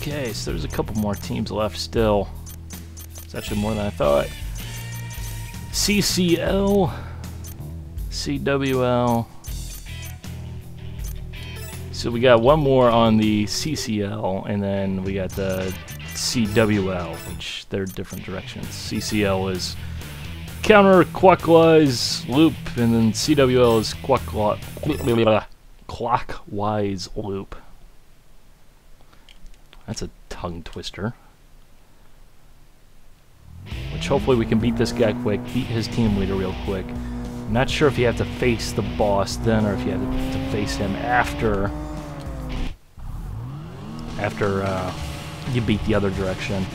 Okay, so there's a couple more teams left still. It's actually more than I thought. CCL, CWL. So we got one more on the CCL, and then we got the CWL, which they're different directions. CCL is counterclockwise loop, and then CWL is clockwise loop. That's a tongue twister. Which hopefully we can beat this guy quick, beat his team leader real quick. I'm not sure if you have to face the boss then, or if you have to face him after you beat the other direction.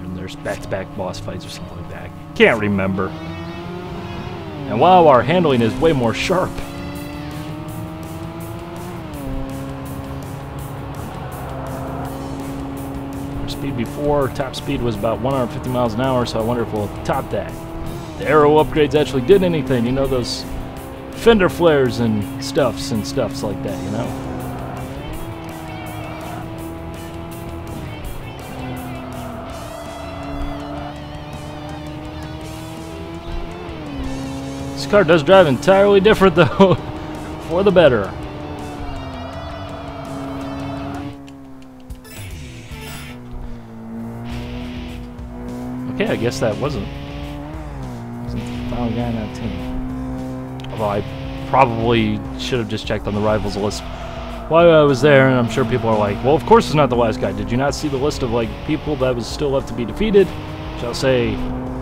And there's back-to-back boss fights or something like that. Can't remember. And wow, our handling is way more sharp. Our speed before, top speed was about 150 miles an hour, so I wonder if we'll top that. The aero upgrades actually did anything, you know, those fender flares and stuffs like that, you know? This car does drive entirely different though, for the better. Okay, I guess that wasn't the final guy in that team. Although I probably should have just checked on the rivals list while I was there, and I'm sure people are like, well, of course it's not the last guy. Did you not see the list of like people that was still left to be defeated? Shall say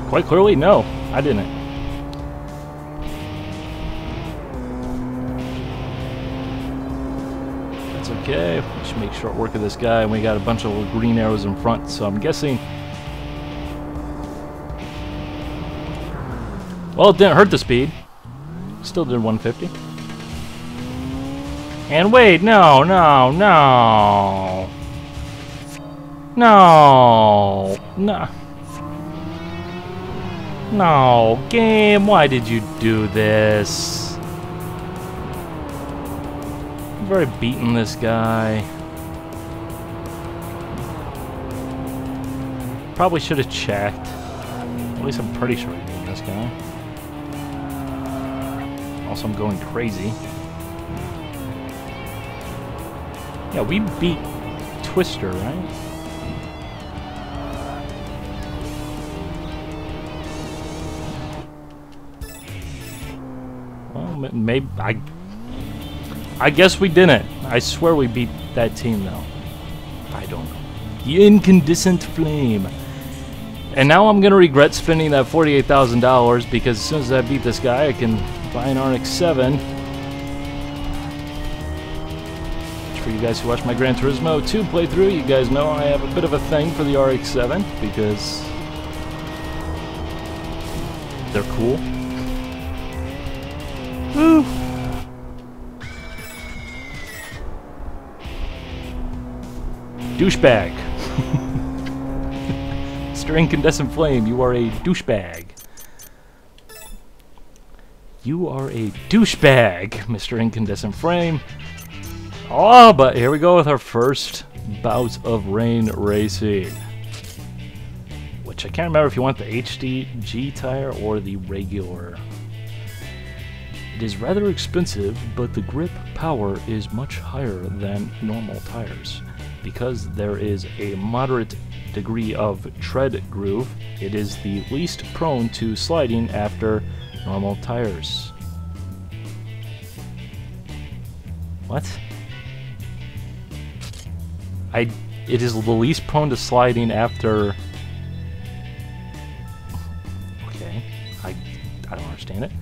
quite clearly, no, I didn't. Okay, we should make short work of this guy, and we got a bunch of little green arrows in front, so I'm guessing... Well, it didn't hurt the speed. Still did 150. And wait, no. No, game, why did you do this? I've already beaten this guy. Probably should have checked. At least I'm pretty sure I beat this guy. Also, I'm going crazy. Yeah, we beat Twister, right? Well, maybe I guess we didn't. I swear we beat that team, though. I don't know. The Incandescent Flame. And now I'm going to regret spending that $48,000 because as soon as I beat this guy, I can buy an RX-7. Which for you guys who watch my Gran Turismo 2 playthrough, you guys know I have a bit of a thing for the RX-7 because they're cool. Woo! Douchebag. Mr. Incandescent Flame, you are a douchebag. You are a douchebag, Mr. Incandescent Flame. Oh, but here we go with our first bout of rain racing. Which I can't remember if you want the HDG tire or the regular. It is rather expensive, but the grip power is much higher than normal tires. Because there is a moderate degree of tread groove, it is the least prone to sliding after normal tires. What? It is the least prone to sliding after... Okay, I don't understand it.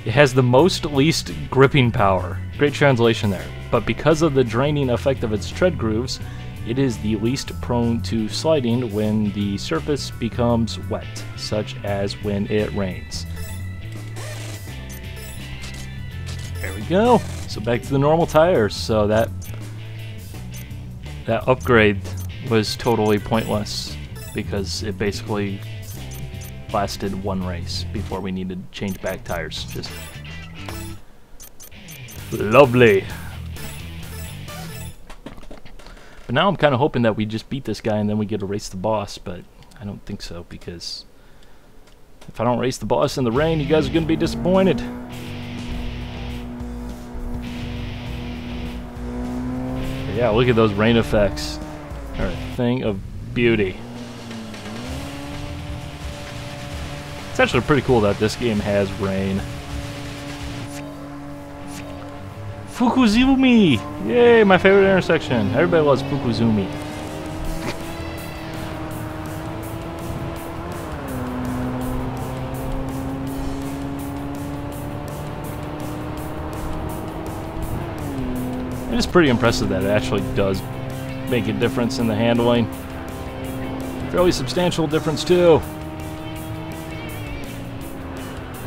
It has the most least gripping power. Great translation there. But because of the draining effect of its tread grooves, it is the least prone to sliding when the surface becomes wet, such as when it rains. There we go. So back to the normal tires. So that upgrade was totally pointless because it basically lasted one race before we needed to change back tires. Just lovely. But now I'm kind of hoping that we just beat this guy and then we get to race the boss, but I don't think so, because if I don't race the boss in the rain, you guys are going to be disappointed. But yeah, look at those rain effects. They're a thing of beauty. It's actually pretty cool that this game has rain. Fukuzumi! Yay, my favorite intersection. Everybody loves Fukuzumi. It's pretty impressive that it actually does make a difference in the handling. Fairly substantial difference too.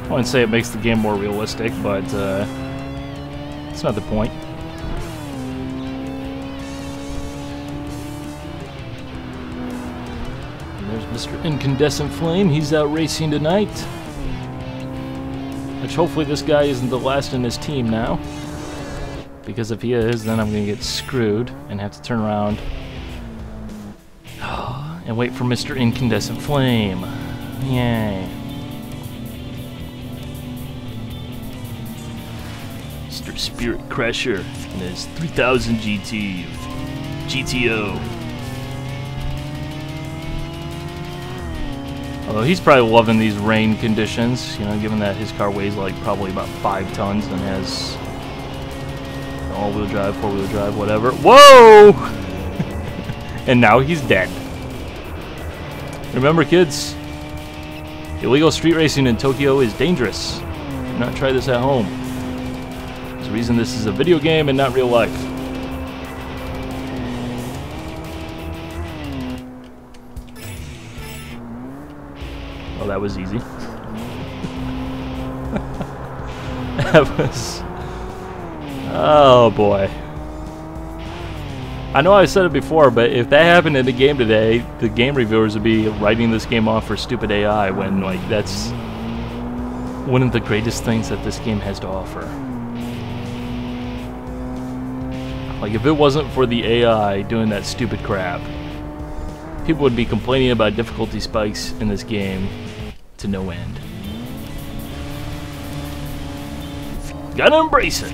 I wouldn't say it makes the game more realistic, but it's not the point. And there's Mr. Incandescent Flame. He's out racing tonight. Which hopefully this guy isn't the last in his team now. Because if he is, then I'm going to get screwed and have to turn around and wait for Mr. Incandescent Flame. Yay. Mr. Spirit Crusher and his 3000 GTO. Although he's probably loving these rain conditions, you know, given that his car weighs like probably about 5 tons and has all-wheel drive, four-wheel drive, whatever. Whoa! And now he's dead. Remember, kids, illegal street racing in Tokyo is dangerous. Do not try this at home. There's a reason this is a video game and not real life. Well, that was easy. That was... Oh boy. I know I said it before, but if that happened in the game today, the game reviewers would be writing this game off for stupid AI when, like, that's one of the greatest things that this game has to offer. Like, if it wasn't for the AI doing that stupid crap, people would be complaining about difficulty spikes in this game to no end. Gotta embrace it.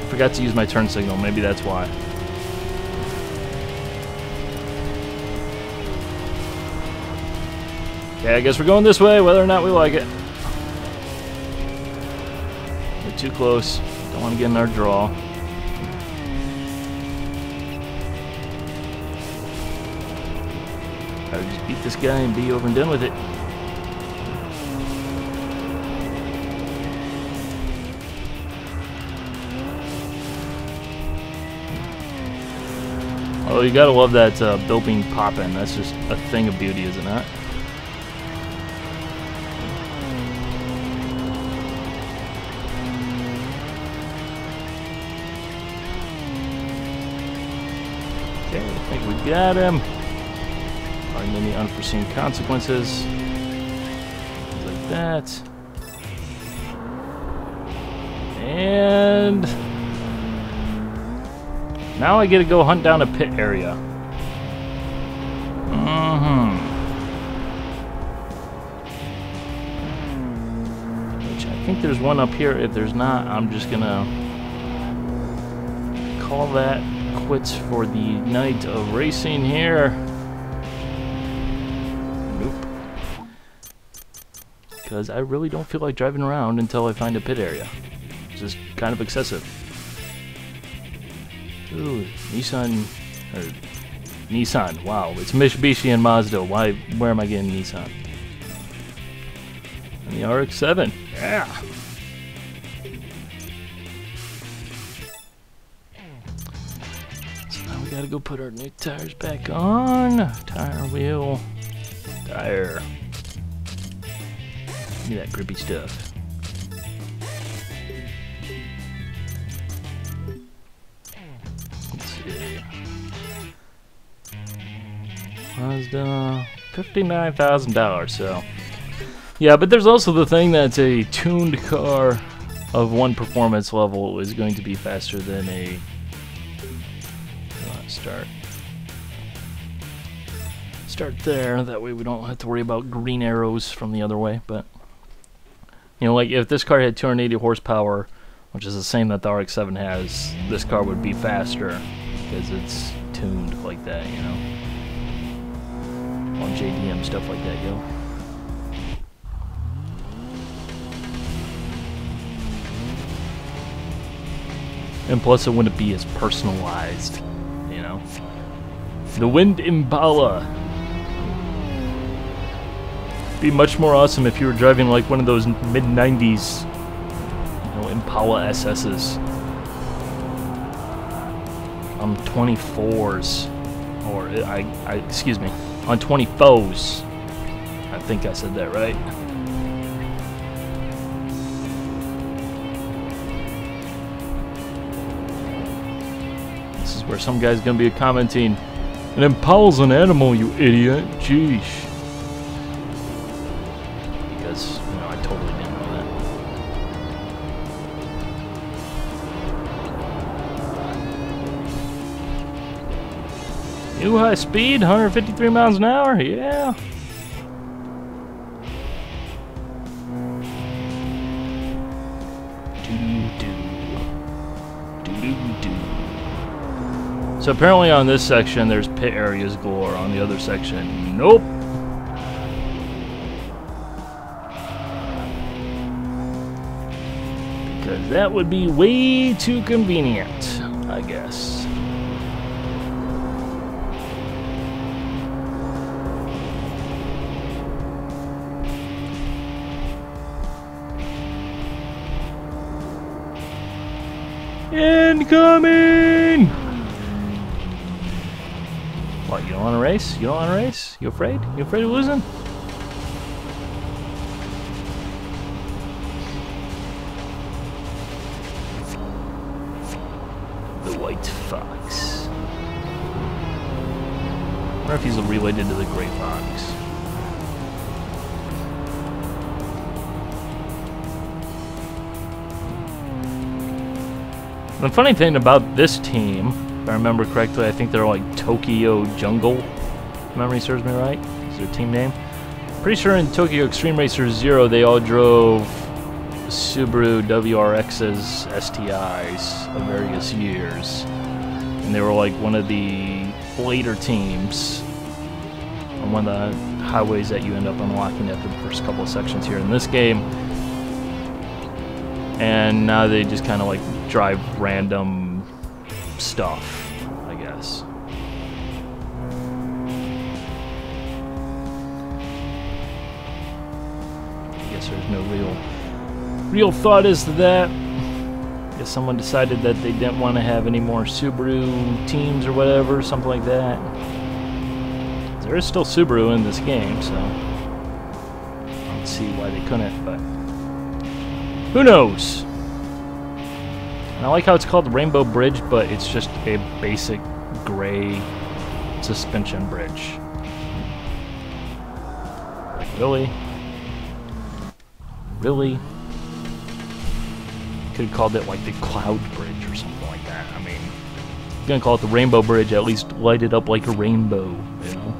Forgot to use my turn signal, maybe that's why. Okay, I guess we're going this way, whether or not we like it. We're too close. Don't want to get in our draw. Gotta just beat this guy and be over and done with it. Oh, you gotta love that bilping poppin'. That's just a thing of beauty, isn't it? Okay, I think we got him. Barring any unforeseen consequences. Things like that. And... now I get to go hunt down a pit area. Which I think there's one up here. If there's not, I'm just gonna call that quits for the night of racing here. Nope. Because I really don't feel like driving around until I find a pit area. It's just kind of excessive. Ooh, Nissan, or Nissan, wow, it's Mitsubishi and Mazda. Where am I getting Nissan? And the RX-7, yeah. So now we gotta go put our new tires back on. Tire wheel, tire. Give me that grippy stuff. Mazda, $59,000, so yeah, but there's also the thing that's a tuned car of one performance level is going to be faster than a start there. That way we don't have to worry about green arrows from the other way. But you know, like if this car had 280 horsepower, which is the same that the RX-7 has, this car would be faster because it's tuned like that, you know, on JDM stuff like that, yo. And plus, it wouldn't be as personalized, you know. The Wind Impala. Be much more awesome if you were driving like one of those mid-90s, you know, Impala SS's on 24s, or excuse me, on 24s. I think I said that right. This is where some guy's gonna be commenting, "An Impala's an animal, you idiot." Jeesh. Because, you know, I totally didn't know that. New high speed, 153 miles an hour, yeah. So apparently on this section there's pit areas galore. On the other section, nope. Because that would be way too convenient, I guess. Incoming! What, you don't want to race? You don't want to race? You afraid? You afraid of losing? The white fox. I wonder if he's related to the gray fox. The funny thing about this team, if I remember correctly, I think they're like Tokyo Jungle, if memory serves me right, is their team name. Pretty sure in Tokyo Xtreme Racer 0 they all drove Subaru WRX's STIs of various years. And they were like one of the later teams on one of the highways that you end up unlocking after the first couple of sections here in this game. And now they just kind of like drive random stuff, I guess. I guess there's no real thought as to that. I guess someone decided that they didn't want to have any more Subaru teams or whatever, something like that. There is still Subaru in this game, so I don't see why they couldn't, but who knows? And I like how it's called the Rainbow Bridge, but it's just a basic gray suspension bridge. Like, really? Really? Could have called it like the Cloud Bridge or something like that. I mean, if you're gonna call it the Rainbow Bridge, at least light it up like a rainbow, you know?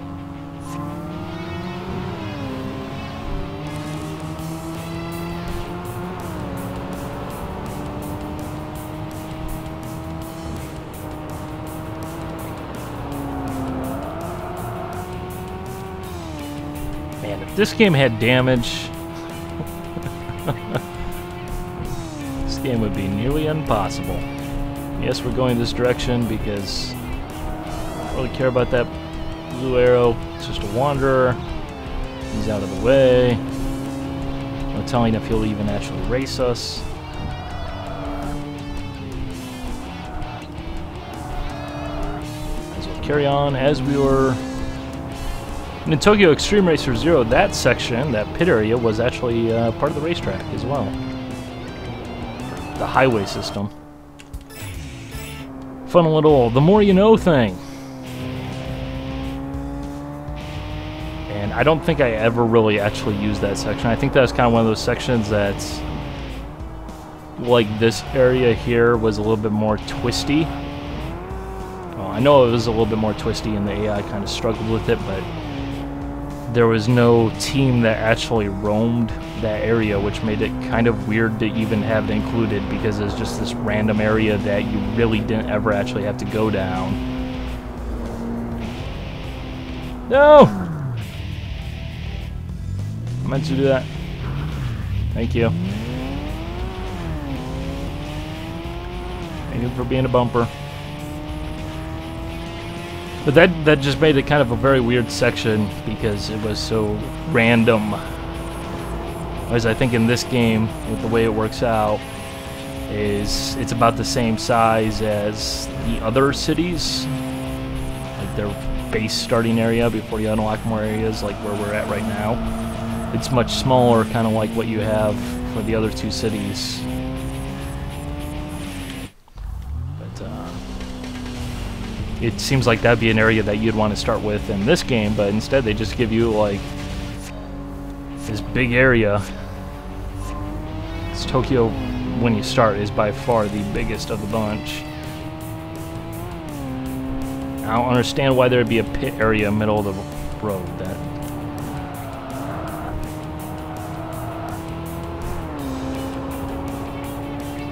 Man, if this game had damage, this game would be nearly impossible. Yes, we're going this direction because I don't really care about that blue arrow. It's just a wanderer. He's out of the way. No telling if he'll even actually race us. As we'll carry on as we were. And in Tokyo Xtreme Racer 0, that section, that pit area, was actually part of the racetrack as well. The highway system. Fun little the more you know thing. And I don't think I ever really actually used that section. I think that was kind of one of those sections that's like this area here was a little bit more twisty. Well, I know it was a little bit more twisty and the AI kind of struggled with it, but there was no team that actually roamed that area, which made it kind of weird to even have it included, because it's just this random area that you really didn't ever actually have to go down. No! I meant to do that. Thank you. Thank you for being a bumper. But that just made it kind of a very weird section because it was so random. Whereas I think in this game, with the way it works out, is it's about the same size as the other cities. Like their base starting area before you unlock more areas, like where we're at right now. It's much smaller, kind of like what you have for the other two cities. But it seems like that'd be an area that you'd want to start with in this game, but instead they just give you like this big area. It's Tokyo, when you start, is by far the biggest of the bunch. I don't understand why there'd be a pit area in the middle of the road.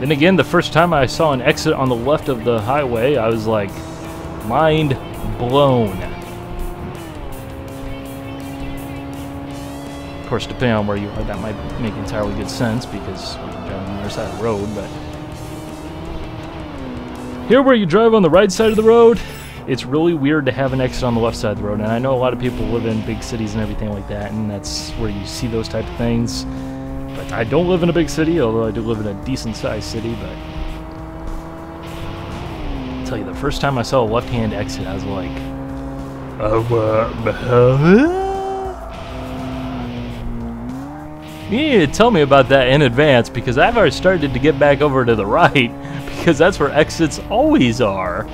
Then again, the first time I saw an exit on the left of the highway, I was like, mind blown. Of course, depending on where you are, that might make entirely good sense because you can drive on the other side of the road, but here where you drive on the right side of the road, it's really weird to have an exit on the left side of the road. And I know a lot of people live in big cities and everything like that, and that's where you see those type of things. But I don't live in a big city, although I do live in a decent-sized city, but I'll tell you, the first time I saw a left-hand exit, I was like, you need to tell me about that in advance, because I've already started to get back over to the right, because that's where exits always are.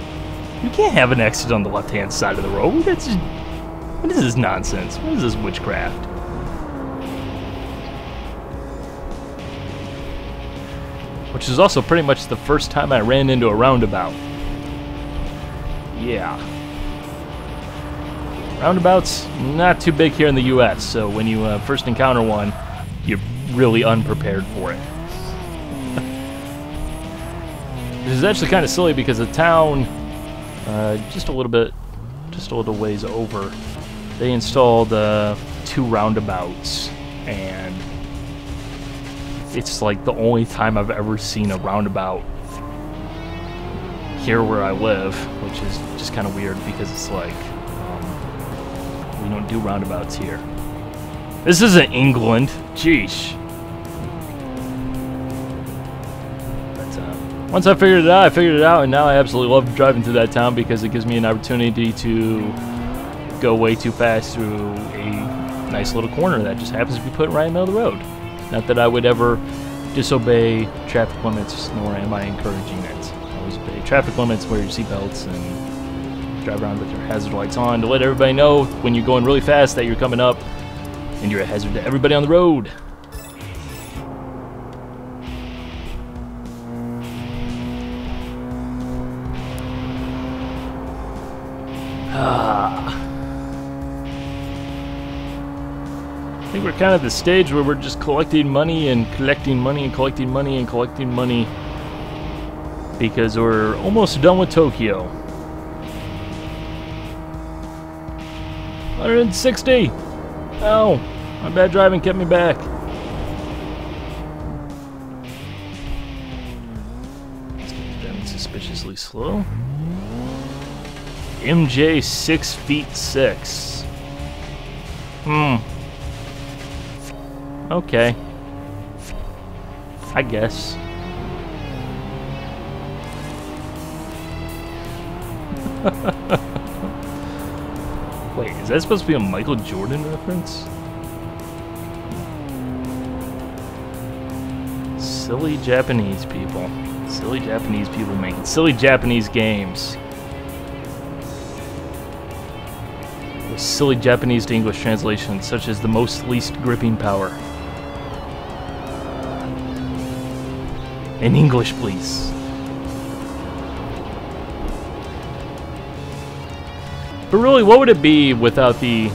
You can't have an exit on the left-hand side of the road. That's just, what is this nonsense? What is this witchcraft? Which is also pretty much the first time I ran into a roundabout. Yeah. Roundabouts, not too big here in the US, so when you first encounter one, you're really unprepared for it. This is actually kind of silly because the town, just a little ways over, they installed 2 roundabouts, and it's like the only time I've ever seen a roundabout here where I live, which is just kind of weird because it's like, we don't do roundabouts here. This isn't England, jeesh. But once I figured it out, and now I absolutely love driving through that town because it gives me an opportunity to go way too fast through a nice little corner that just happens to be put right in the middle of the road. Not that I would ever disobey traffic limits, nor am I encouraging it. I always obey traffic limits, wear your seatbelts, and drive around with your hazard lights on to let everybody know when you're going really fast that you're coming up and you're a hazard to everybody on the road. I think we're kind of at the stage where we're just collecting money and collecting money and collecting money and collecting money because we're almost done with Tokyo. 160! Oh, my bad driving kept me back. Driving suspiciously slow. MJ 6'6". Okay. I guess. Wait, is that supposed to be a Michael Jordan reference? Silly Japanese people. Silly Japanese people making silly Japanese games. With silly Japanese to English translations, such as the most least gripping power. In English, please. But really, what would it be without the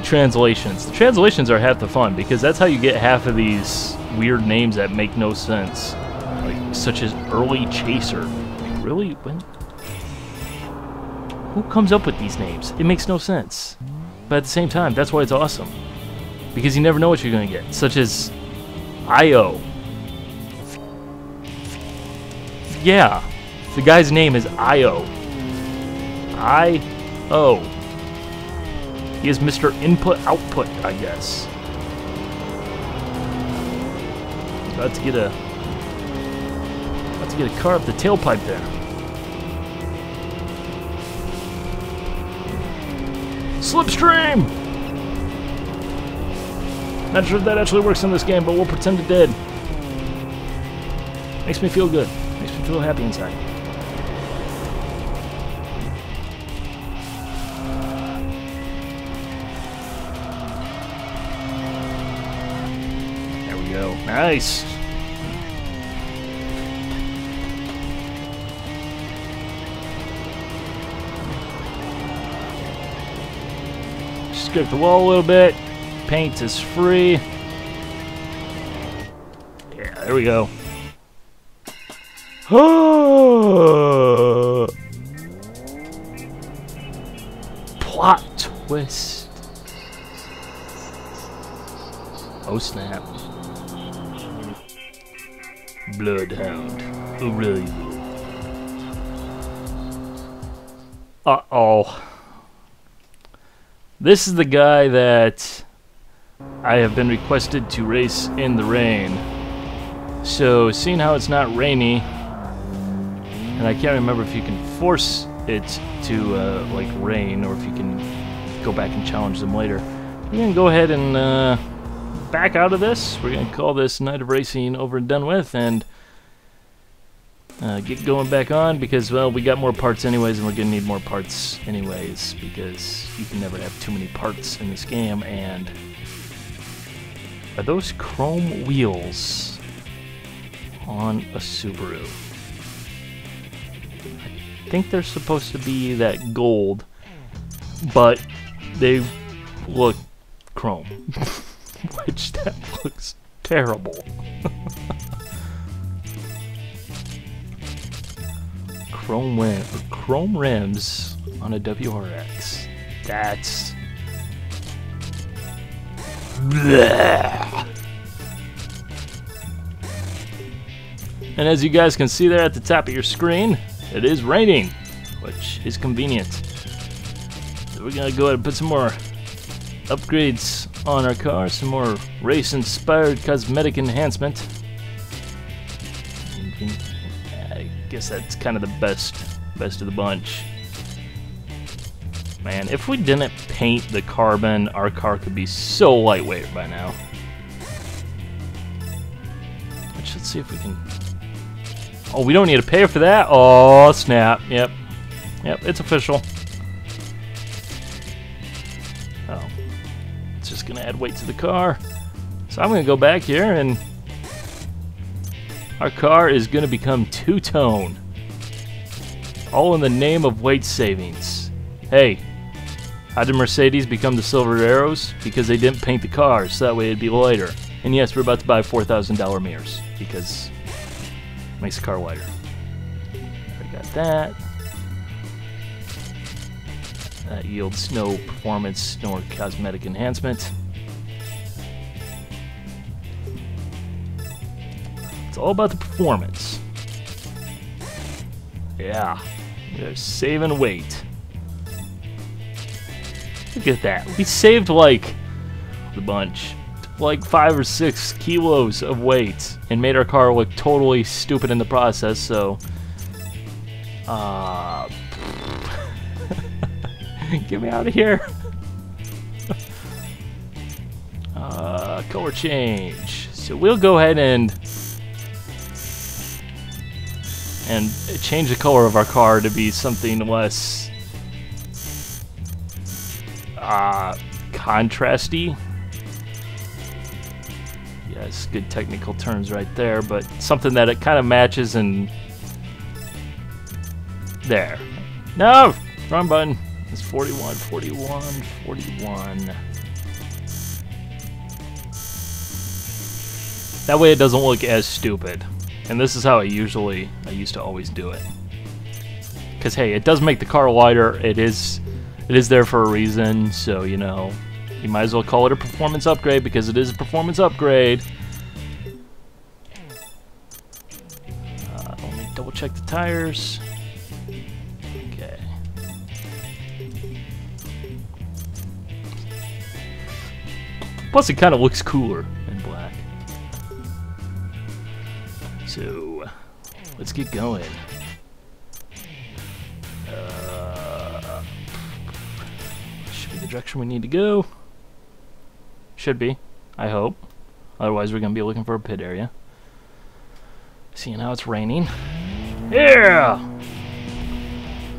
translations? The translations are half the fun, because that's how you get half of these weird names that make no sense. Like, such as Early Chaser. Like, really? When? Who comes up with these names? It makes no sense. But at the same time, that's why it's awesome. Because you never know what you're going to get. Such as Io. Yeah. The guy's name is Io. I-O. He is Mr. Input-Output, I guess. About to get a car up the tailpipe there. Slipstream! Not sure if that actually works in this game, but we'll pretend it did. Makes me feel good. Makes me feel happy inside. There we go. Nice! Scrape the wall a little bit. Paint is free. Yeah, there we go. Plot twist. Oh snap. Bloodhound arrival. Uh-oh. This is the guy that I have been requested to race in the rain. So, seeing how it's not rainy, and I can't remember if you can force it to, like, rain, or if you can go back and challenge them later. We're going to go ahead and back out of this. We're going to call this Night of Racing over and done with, and get going back on, because, well, we got more parts anyways, and we're going to need more parts anyways, because you can never have too many parts in this game. And are those chrome wheels on a Subaru? I think they're supposed to be that gold, but they look chrome, which that looks terrible. Chrome rims on a WRX. That's bleh. And as you guys can see there at the top of your screen, it is raining, which is convenient. So we're gonna go ahead and put some more upgrades on our car, some more race-inspired cosmetic enhancement. I guess that's kind of the best of the bunch. Man, if we didn't paint the carbon, our car could be so lightweight by now. Which, let's see if we can... Oh, we don't need to pay for that? Oh, snap. Yep, it's official. Oh, it's just gonna add weight to the car. So I'm gonna go back here, and our car is gonna become two-tone. All in the name of weight savings. Hey, how did Mercedes become the Silver Arrows? Because they didn't paint the cars, so that way it'd be lighter. And yes, we're about to buy $4,000 mirrors, because it makes the car lighter. We got that. That yields no performance nor cosmetic enhancement. It's all about the performance. Yeah, we're saving weight. Look at that. We saved like a bunch. Like 5 or 6 kilos of weight and made our car look totally stupid in the process, so get me out of here. Color change. So we'll go ahead and change the color of our car to be something less contrasty. Yes, good technical terms right there, but something that it kind of matches and... There. No! Wrong button. It's 41, 41, 41. That way it doesn't look as stupid. And this is how I used to always do it. Because hey, it does make the car lighter. It is there for a reason, so you know, you might as well call it a performance upgrade because it is a performance upgrade. Let me double check the tires. Okay. Plus, it kind of looks cooler in black. So, let's get going. Should be the direction we need to go. Should be, I hope. Otherwise, we're gonna be looking for a pit area. Seeing how it's raining. Yeah!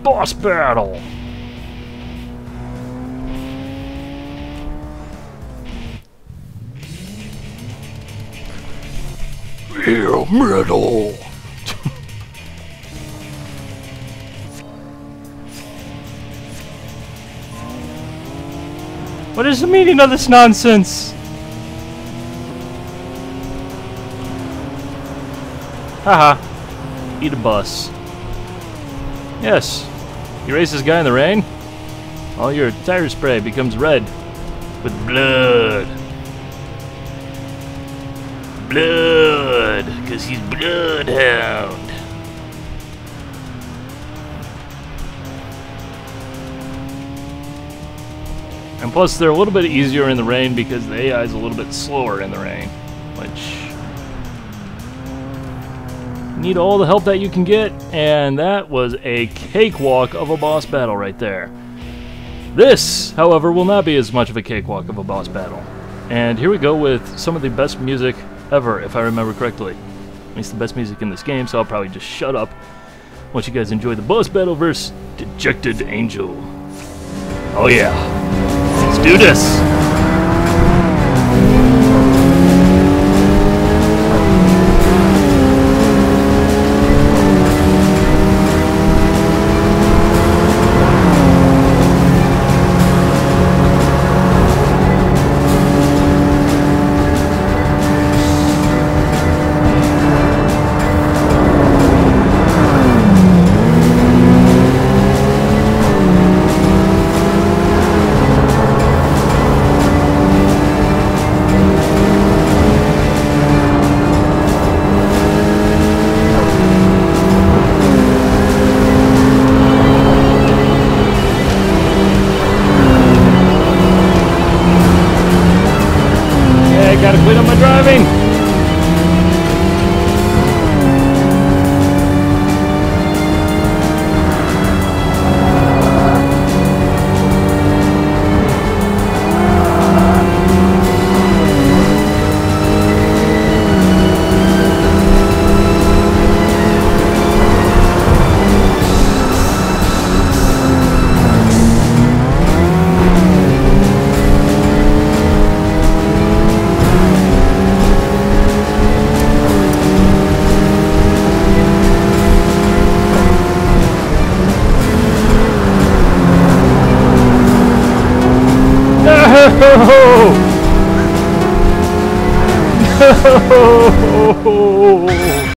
Boss battle! Yeah, metal! What is the meaning of this nonsense? Haha. Eat a bus. Yes. You race this guy in the rain? All your tire spray becomes red. With blood. Blood. Because he's bloodhound. And plus, they're a little bit easier in the rain because the AI is a little bit slower in the rain, which you need all the help that you can get, and that was a cakewalk of a boss battle right there. This, however, will not be as much of a cakewalk of a boss battle. And here we go with some of the best music ever, if I remember correctly. At least the best music in this game, so I'll probably just shut up once you guys enjoy the boss battle versus Dejected Angel. Oh yeah. Let's do this! Gotta quit on my driving! No!